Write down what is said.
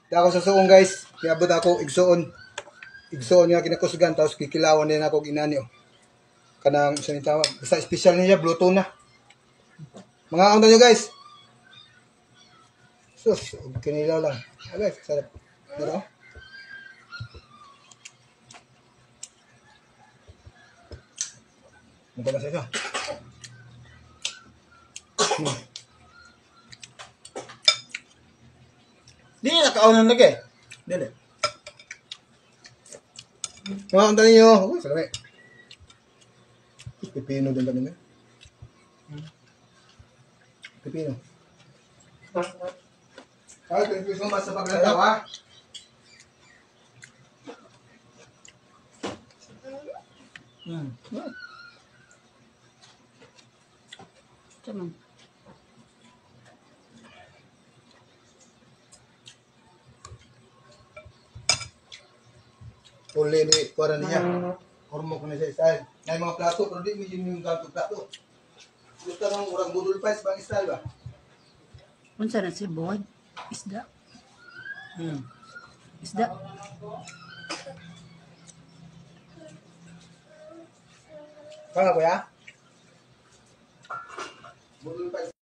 Ako sa suong guys, kiabot ako igsuon. Igsuon nga kinakusgan tapos kikilawan din ako ginani oh. Kanang sa tawag. Basta special niya bluto na. Mga kaunta nyo guys. Sus, kinilaw lang. Okay, sarap. Pero mukha na sa ito. Di nakaunan lagi. Dili. Mga kaunta ninyo. Uy, sarap. Pipino din kami. Pipino. Ay, confuse mo mas sa paglantaw ha? Tamam. Uli ni kuara niya. Hormok na siya style. Ngay mga plato, pero di mo yun yung gagawin plato. Gusto nang urang budol pa bang style ba? Unsa na si Boy? Isda. Isda. Kaya kuya? Budol pa